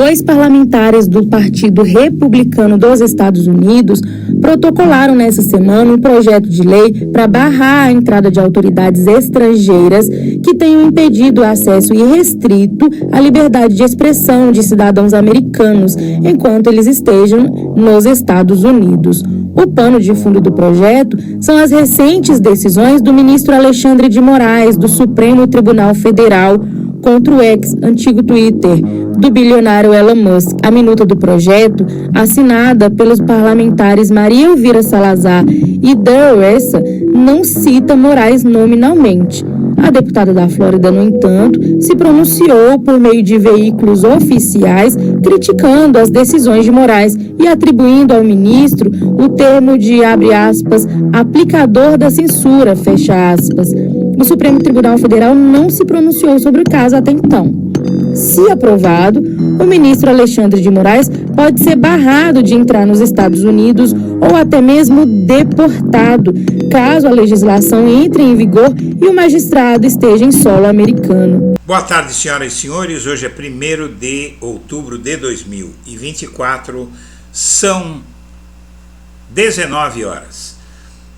Dois parlamentares do Partido Republicano dos Estados Unidos protocolaram nessa semana um projeto de lei para barrar a entrada de autoridades estrangeiras que tenham impedido o acesso irrestrito à liberdade de expressão de cidadãos americanos enquanto eles estejam nos Estados Unidos. O pano de fundo do projeto são as recentes decisões do ministro Alexandre de Moraes, do Supremo Tribunal Federal, contra o antigo Twitter, do bilionário Elon Musk. A minuta do projeto, assinada pelos parlamentares Maria Elvira Salazar e Dan Essa, não cita Moraes nominalmente. A deputada da Flórida, no entanto, se pronunciou por meio de veículos oficiais, criticando as decisões de Moraes e atribuindo ao ministro o termo de, abre aspas, aplicador da censura, fecha aspas. O Supremo Tribunal Federal não se pronunciou sobre o caso até então. Se aprovado, o ministro Alexandre de Moraes pode ser barrado de entrar nos Estados Unidos ou até mesmo deportado, caso a legislação entre em vigor e o magistrado esteja em solo americano. Boa tarde, senhoras e senhores. Hoje é 1º de outubro de 2024, são 19 horas.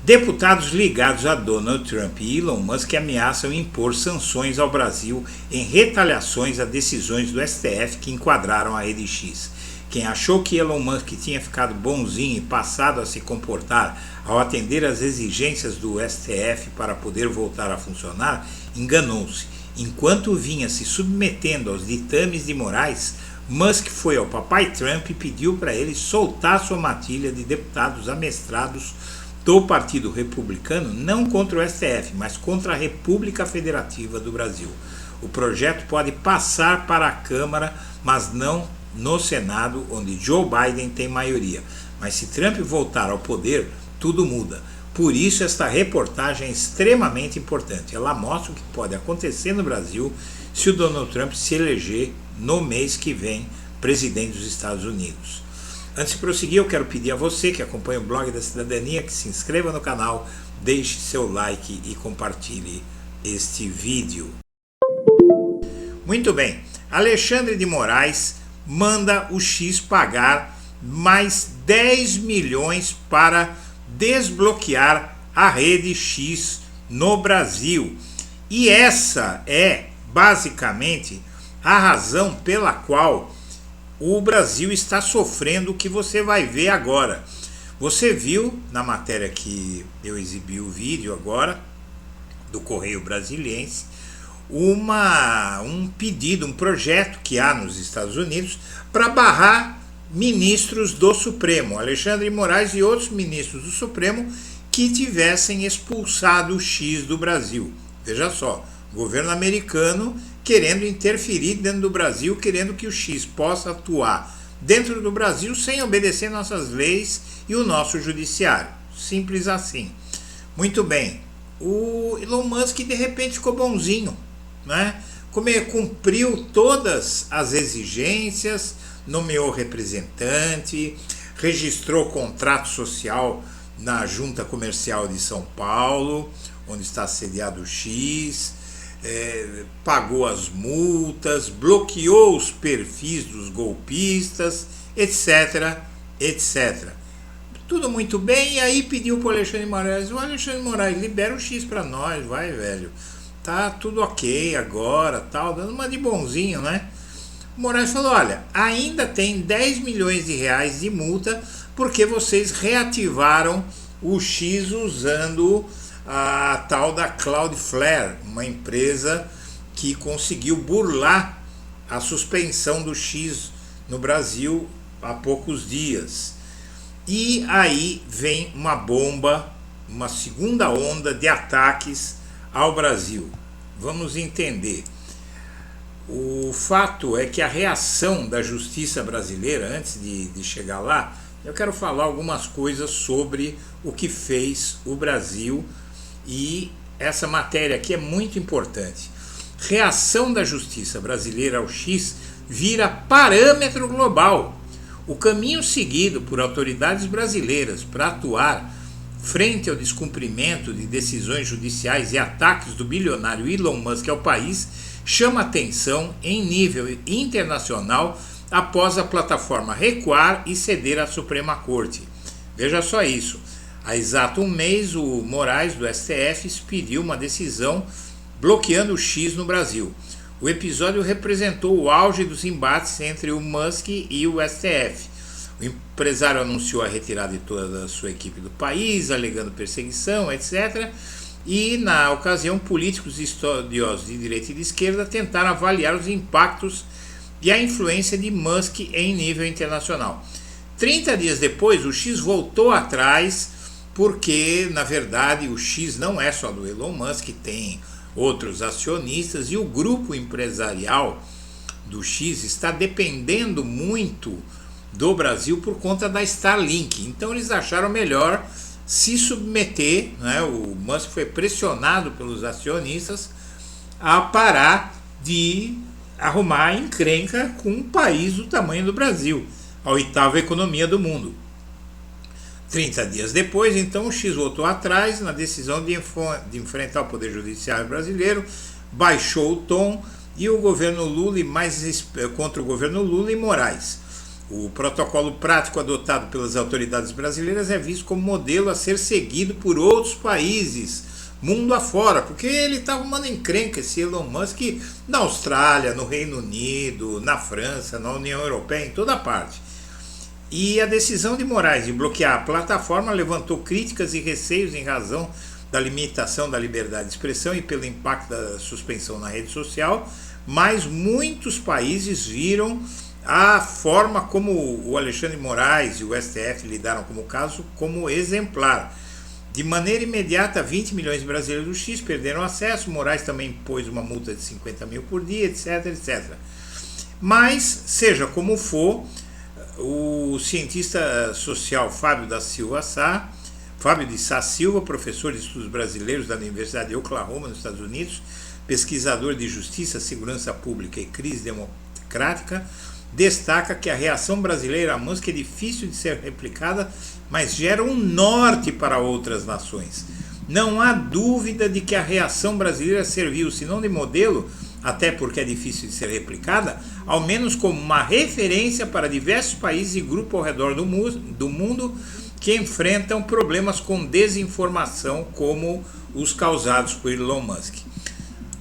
Deputados ligados a Donald Trump e Elon Musk ameaçam impor sanções ao Brasil em retaliações a decisões do STF que enquadraram a Rede X. Quem achou que Elon Musk tinha ficado bonzinho e passado a se comportar ao atender às exigências do STF para poder voltar a funcionar, enganou-se. Enquanto vinha se submetendo aos ditames de Moraes, Musk foi ao papai Trump e pediu para ele soltar sua matilha de deputados amestrados do Partido Republicano, não contra o STF, mas contra a República Federativa do Brasil. O projeto pode passar para a Câmara, mas não no Senado, onde Joe Biden tem maioria. Mas se Trump voltar ao poder, tudo muda. Por isso esta reportagem é extremamente importante. Ela mostra o que pode acontecer no Brasil se o Donald Trump se eleger no mês que vem presidente dos Estados Unidos. Antes de prosseguir, eu quero pedir a você que acompanha o Blog da Cidadania que se inscreva no canal, deixe seu like e compartilhe este vídeo. Muito bem, Alexandre de Moraes manda o X pagar mais 10 milhões para desbloquear a Rede X no Brasil. E essa é basicamente a razão pela qual o Brasil está sofrendo o que você vai ver agora. Você viu na matéria que eu exibi o vídeo agora, do Correio Brasiliense, um pedido, um projeto que há nos Estados Unidos para barrar ministros do Supremo, Alexandre de Moraes e outros ministros do Supremo que tivessem expulsado o X do Brasil. Veja só, o governo americano querendo interferir dentro do Brasil, querendo que o X possa atuar dentro do Brasil sem obedecer nossas leis e o nosso judiciário. Simples assim. Muito bem, o Elon Musk de repente ficou bonzinho, né? Cumpriu todas as exigências, nomeou representante, registrou contrato social na Junta Comercial de São Paulo, onde está sediado o X, pagou as multas, bloqueou os perfis dos golpistas, etc, etc. Tudo muito bem, e aí pediu para o Alexandre de Moraes, Alexandre de Moraes, libera o X para nós, vai velho, tá tudo ok agora, tal, dando uma de bonzinho, né? O Moraes falou, olha, ainda tem 10 milhões de reais de multa porque vocês reativaram o X usando a tal da Cloudflare, uma empresa que conseguiu burlar a suspensão do X no Brasil há poucos dias. E aí vem uma bomba, uma segunda onda de ataques ao Brasil. Vamos entender. O fato é que a reação da justiça brasileira, antes de chegar lá, eu quero falar algumas coisas sobre o que fez o Brasil. E essa matéria aqui é muito importante. Reação da justiça brasileira ao X vira parâmetro global. O caminho seguido por autoridades brasileiras para atuar frente ao descumprimento de decisões judiciais e ataques do bilionário Elon Musk ao país chama atenção em nível internacional após a plataforma recuar e ceder à Suprema Corte. Veja só isso. Há exato um mês, o Moraes, do STF, expediu uma decisão bloqueando o X no Brasil. O episódio representou o auge dos embates entre o Musk e o STF. O empresário anunciou a retirada de toda a sua equipe do país, alegando perseguição, etc. E, na ocasião, políticos e estudiosos de direita e de esquerda tentaram avaliar os impactos e a influência de Musk em nível internacional. 30 dias depois, o X voltou atrás, porque, na verdade, o X não é só do Elon Musk, tem outros acionistas, e o grupo empresarial do X está dependendo muito do Brasil por conta da Starlink. Então eles acharam melhor se submeter, né? O Musk foi pressionado pelos acionistas a parar de arrumar encrenca com um país do tamanho do Brasil, a oitava economia do mundo. 30 dias depois, então, o X voltou atrás na decisão de enfrentar o Poder Judiciário brasileiro, baixou o tom e o governo Lula contra o governo Lula e Moraes. O protocolo prático adotado pelas autoridades brasileiras é visto como modelo a ser seguido por outros países, mundo afora, porque ele está arrumando encrenca, esse Elon Musk, na Austrália, no Reino Unido, na França, na União Europeia, em toda parte. E a decisão de Moraes de bloquear a plataforma levantou críticas e receios em razão da limitação da liberdade de expressão e pelo impacto da suspensão na rede social, mas muitos países viram a forma como o Alexandre de Moraes e o STF lidaram com o caso como exemplar. De maneira imediata, 20 milhões de brasileiros do X perderam acesso, Moraes também impôs uma multa de 50 mil por dia, etc, etc. Mas, seja como for, o cientista social Fábio de Sá Silva, professor de estudos brasileiros da Universidade de Oklahoma, nos Estados Unidos, pesquisador de justiça, segurança pública e crise democrática, destaca que a reação brasileira à Musk é difícil de ser replicada, mas gera um norte para outras nações. Não há dúvida de que a reação brasileira serviu, se não de modelo, até porque é difícil de ser replicada, ao menos como uma referência para diversos países e grupos ao redor do mundo que enfrentam problemas com desinformação como os causados por Elon Musk.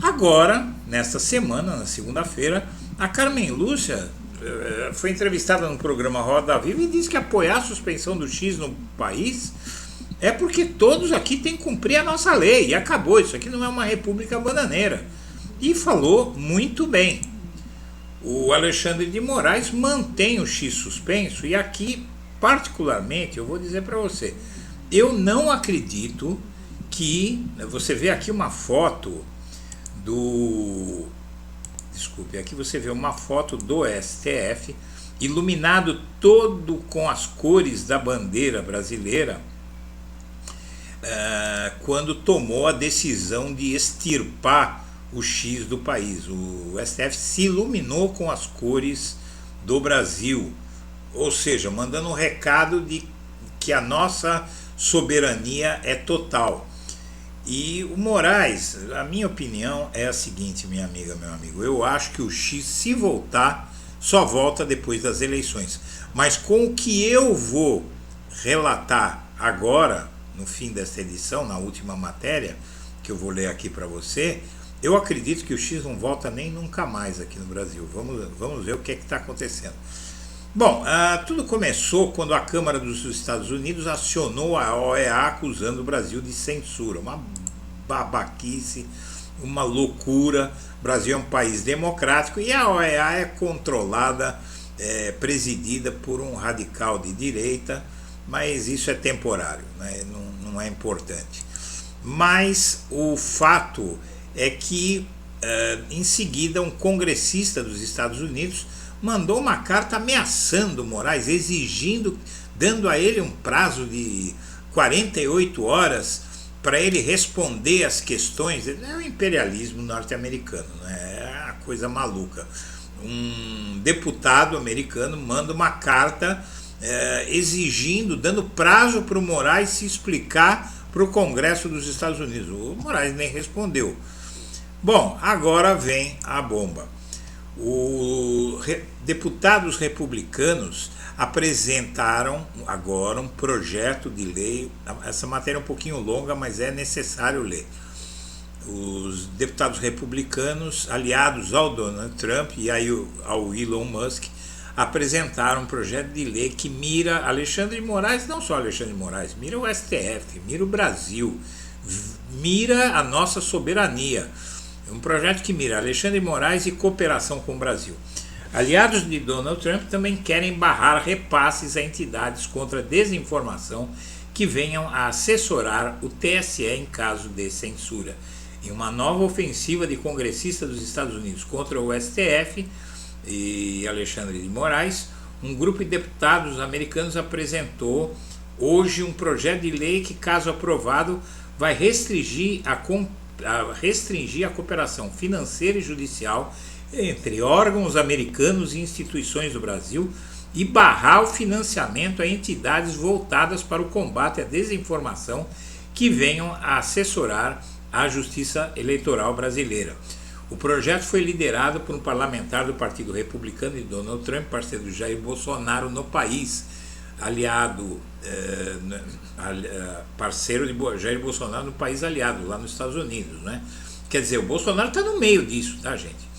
Agora, nesta semana, na segunda-feira, a Carmen Lúcia foi entrevistada no programa Roda Viva e disse que apoiar a suspensão do X no país é porque todos aqui têm que cumprir a nossa lei, e acabou, isso aqui não é uma república bananeira. E falou muito bem. O Alexandre de Moraes mantém o X suspenso, e aqui, particularmente, eu vou dizer para você, eu não acredito que... Você vê aqui uma foto do... Desculpe, aqui você vê uma foto do STF, iluminado todo com as cores da bandeira brasileira, quando tomou a decisão de extirpar o X do país. O STF se iluminou com as cores do Brasil, ou seja, mandando um recado de que a nossa soberania é total. E o Moraes, a minha opinião é a seguinte, minha amiga, meu amigo, eu acho que o X, se voltar, só volta depois das eleições. Mas com o que eu vou relatar agora, no fim dessa edição, na última matéria, que eu vou ler aqui para você, eu acredito que o X não volta nem nunca mais aqui no Brasil. Vamos ver o que é que está acontecendo. Bom, tudo começou quando a Câmara dos Estados Unidos acionou a OEA acusando o Brasil de censura. Uma babaquice, uma loucura. O Brasil é um país democrático e a OEA é controlada, presidida por um radical de direita, mas isso é temporário, né? Não é importante. Mas o fato é que, em seguida, um congressista dos Estados Unidos mandou uma carta ameaçando Moraes, exigindo, dando a ele um prazo de 48 horas para ele responder às questões. É o imperialismo norte-americano, né? É uma coisa maluca. Um deputado americano manda uma carta exigindo, dando prazo para o Moraes se explicar para o Congresso dos Estados Unidos. O Moraes nem respondeu. Bom, agora vem a bomba. Deputados republicanos apresentaram agora um projeto de lei. Essa matéria é um pouquinho longa, mas é necessário ler. Os deputados republicanos, aliados ao Donald Trump e ao Elon Musk, apresentaram um projeto de lei que mira Alexandre de Moraes, não só Alexandre de Moraes, mira o STF, mira o Brasil, mira a nossa soberania. É um projeto que mira Alexandre de Moraes e cooperação com o Brasil. Aliados de Donald Trump também querem barrar repasses a entidades contra desinformação que venham a assessorar o TSE em caso de censura. Em uma nova ofensiva de congressistas dos Estados Unidos contra o STF e Alexandre de Moraes, um grupo de deputados americanos apresentou hoje um projeto de lei que, caso aprovado, vai restringir a cooperação financeira e judicial entre órgãos americanos e instituições do Brasil e barrar o financiamento a entidades voltadas para o combate à desinformação que venham a assessorar a Justiça Eleitoral brasileira. O projeto foi liderado por um parlamentar do Partido Republicano de Donald Trump, parceiro do Jair Bolsonaro no país, parceiro de Jair Bolsonaro no país aliado, lá nos Estados Unidos, né? Quer dizer, o Bolsonaro está no meio disso, tá, gente?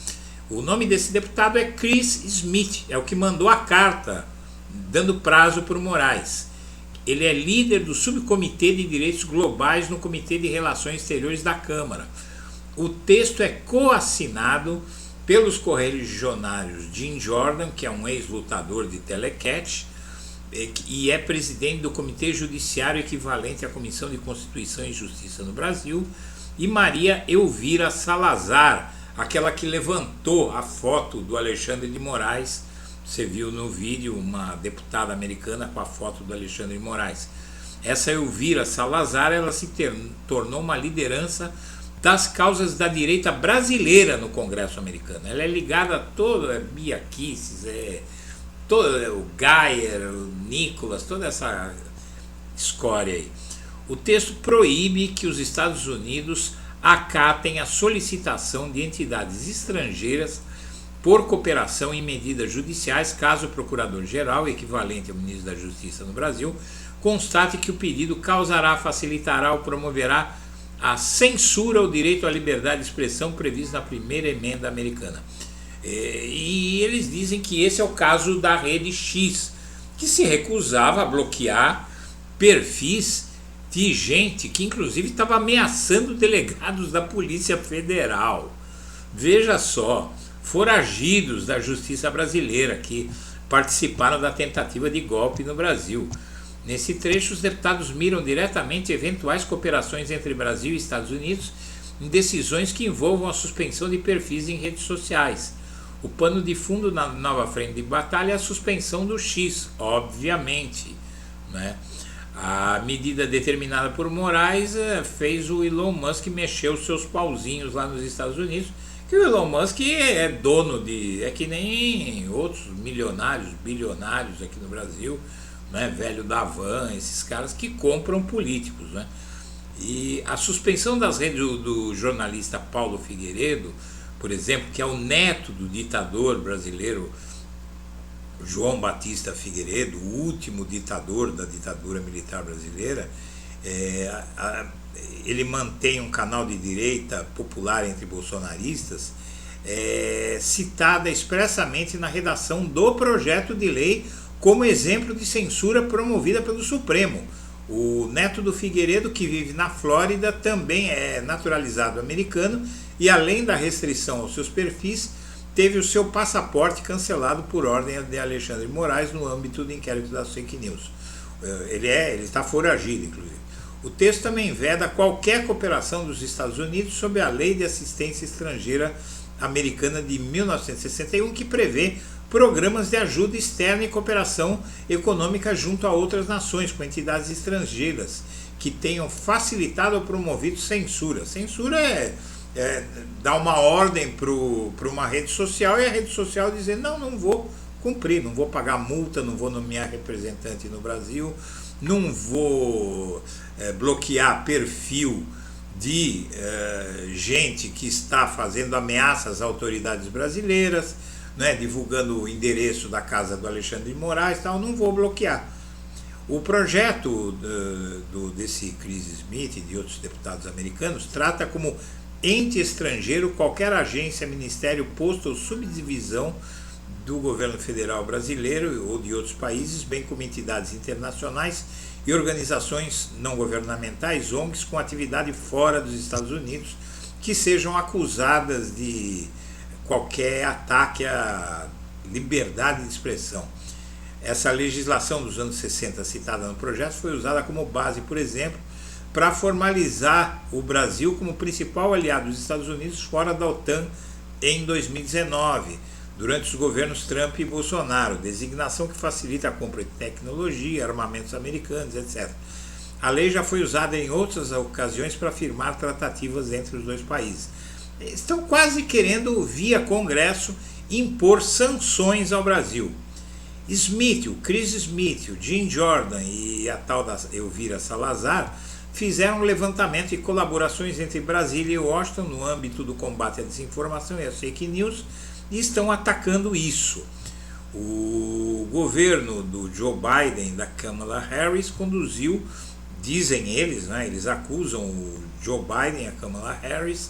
O nome desse deputado é Chris Smith, é o que mandou a carta dando prazo para o Moraes. Ele é líder do Subcomitê de Direitos Globais no Comitê de Relações Exteriores da Câmara. O texto é coassinado pelos correligionários Jim Jordan, que é um ex-lutador de telecat, e é presidente do Comitê Judiciário equivalente à Comissão de Constituição e Justiça no Brasil, e Maria Elvira Salazar, aquela que levantou a foto do Alexandre de Moraes. Você viu no vídeo uma deputada americana com a foto do Alexandre de Moraes. Essa Elvira Salazar, ela se tornou uma liderança das causas da direita brasileira no Congresso americano. Ela é ligada a todo, Bia Kicis, o Geyer, o Nicolas, toda essa escória aí. O texto proíbe que os Estados Unidos acatem a solicitação de entidades estrangeiras por cooperação em medidas judiciais, caso o Procurador-Geral, equivalente ao Ministro da Justiça no Brasil, constate que o pedido causará, facilitará ou promoverá a censura ao direito à liberdade de expressão previsto na primeira emenda americana. E eles dizem que esse é o caso da Rede X, que se recusava a bloquear perfis de gente que inclusive estava ameaçando delegados da Polícia Federal. Veja só, foragidos da justiça brasileira que participaram da tentativa de golpe no Brasil. Nesse trecho, os deputados miram diretamente eventuais cooperações entre Brasil e Estados Unidos em decisões que envolvam a suspensão de perfis em redes sociais. O pano de fundo na nova frente de batalha é a suspensão do X, obviamente, né? A medida determinada por Moraes fez o Elon Musk mexer os seus pauzinhos lá nos Estados Unidos, que o Elon Musk é dono é que nem outros milionários, bilionários aqui no Brasil, né? Velho da Van, esses caras que compram políticos, né? E a suspensão das redes do jornalista Paulo Figueiredo, por exemplo, que é o neto do ditador brasileiro João Batista Figueiredo, o último ditador da ditadura militar brasileira, ele mantém um canal de direita popular entre bolsonaristas, citada expressamente na redação do projeto de lei como exemplo de censura promovida pelo Supremo. O neto do Figueiredo, que vive na Flórida, também é naturalizado americano e, além da restrição aos seus perfis, teve o seu passaporte cancelado por ordem de Alexandre de Moraes no âmbito do inquérito das fake news. Ele está foragido, inclusive. O texto também veda qualquer cooperação dos Estados Unidos sob a Lei de Assistência Estrangeira Americana de 1961, que prevê programas de ajuda externa e cooperação econômica junto a outras nações, com entidades estrangeiras, que tenham facilitado ou promovido censura. Censura é dar uma ordem para uma rede social e a rede social dizer: não vou cumprir, não vou pagar multa, não vou nomear representante no Brasil, não vou bloquear perfil de gente que está fazendo ameaças às autoridades brasileiras, né, divulgando o endereço da casa do Alexandre de Moraes, tal, não vou bloquear. O projeto desse Chris Smith e de outros deputados americanos trata como ente estrangeiro qualquer agência, ministério, posto ou subdivisão do governo federal brasileiro ou de outros países, bem como entidades internacionais e organizações não governamentais, ONGs, com atividade fora dos Estados Unidos, que sejam acusadas de qualquer ataque à liberdade de expressão. Essa legislação dos anos 60 citada no projeto foi usada como base, por exemplo, para formalizar o Brasil como principal aliado dos Estados Unidos fora da OTAN em 2019, durante os governos Trump e Bolsonaro, designação que facilita a compra de tecnologia, armamentos americanos, etc. A lei já foi usada em outras ocasiões para firmar tratativas entre os dois países. Estão quase querendo, via Congresso, impor sanções ao Brasil. Smith, o Chris Smith, o Jim Jordan e a tal da Elvira Salazar fizeram um levantamento de colaborações entre Brasília e Washington no âmbito do combate à desinformação e às fake news e estão atacando isso. O governo do Joe Biden, da Kamala Harris, conduziu, dizem eles, né, eles acusam o Joe Biden e a Kamala Harris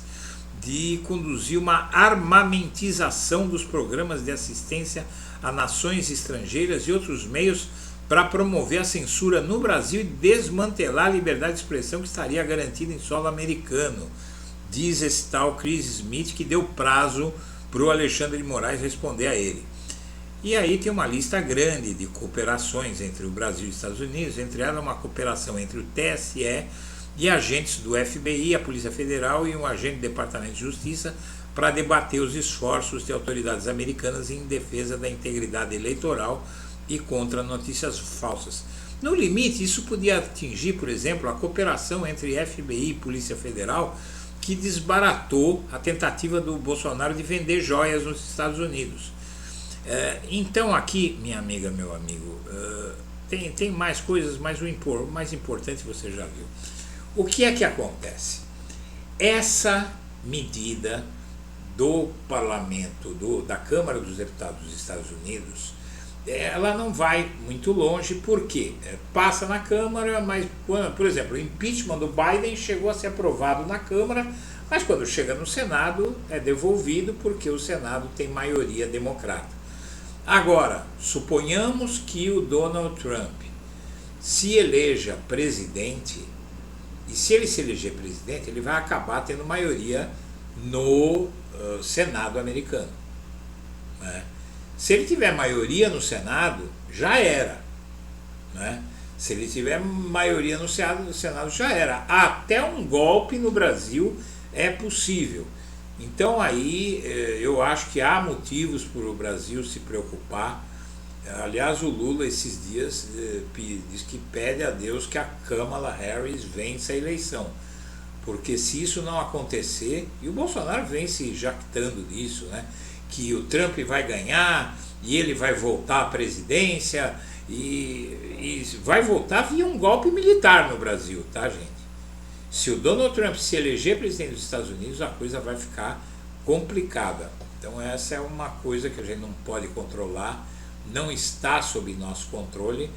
de conduzir uma armamentização dos programas de assistência a nações estrangeiras e outros meios para promover a censura no Brasil e desmantelar a liberdade de expressão que estaria garantida em solo americano, diz esse tal Chris Smith, que deu prazo para o Alexandre de Moraes responder a ele. E aí tem uma lista grande de cooperações entre o Brasil e os Estados Unidos, entre elas uma cooperação entre o TSE e agentes do FBI, a Polícia Federal e um agente do Departamento de Justiça para debater os esforços de autoridades americanas em defesa da integridade eleitoral e contra notícias falsas. No limite, isso podia atingir, por exemplo, a cooperação entre FBI e Polícia Federal, que desbaratou a tentativa do Bolsonaro de vender joias nos Estados Unidos. Então aqui, minha amiga, meu amigo, tem mais coisas, mas o mais importante você já viu. O que é que acontece? Essa medida do parlamento, da Câmara dos Deputados dos Estados Unidos, ela não vai muito longe, porque passa na Câmara, mas, por exemplo, o impeachment do Biden chegou a ser aprovado na Câmara, mas quando chega no Senado é devolvido porque o Senado tem maioria democrata. Agora, suponhamos que o Donald Trump se eleja presidente, e se ele se eleger presidente, ele vai acabar tendo maioria no Senado americano, né? Se ele tiver maioria no Senado, já era, né? Se ele tiver maioria no Senado, já era. Até um golpe no Brasil é possível. Então aí eu acho que há motivos para o Brasil se preocupar. Aliás, o Lula esses dias diz que pede a Deus que a Kamala Harris vença a eleição, porque se isso não acontecer, e o Bolsonaro vem se jactando disso, né, que o Trump vai ganhar e ele vai voltar à presidência e vai voltar via um golpe militar no Brasil, tá, gente? Se o Donald Trump se eleger presidente dos Estados Unidos, a coisa vai ficar complicada. Então essa é uma coisa que a gente não pode controlar, não está sob nosso controle,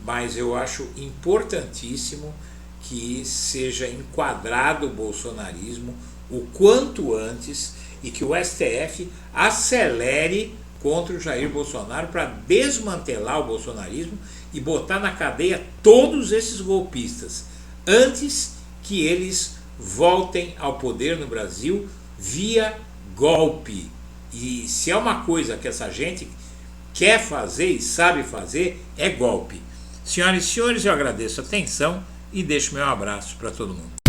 mas eu acho importantíssimo que seja enquadrado o bolsonarismo o quanto antes e que o STF acelere contra o Jair Bolsonaro para desmantelar o bolsonarismo e botar na cadeia todos esses golpistas antes que eles voltem ao poder no Brasil via golpe. E se é uma coisa que essa gente quer fazer e sabe fazer, é golpe. Senhoras e senhores, eu agradeço a atenção e deixo meu abraço para todo mundo.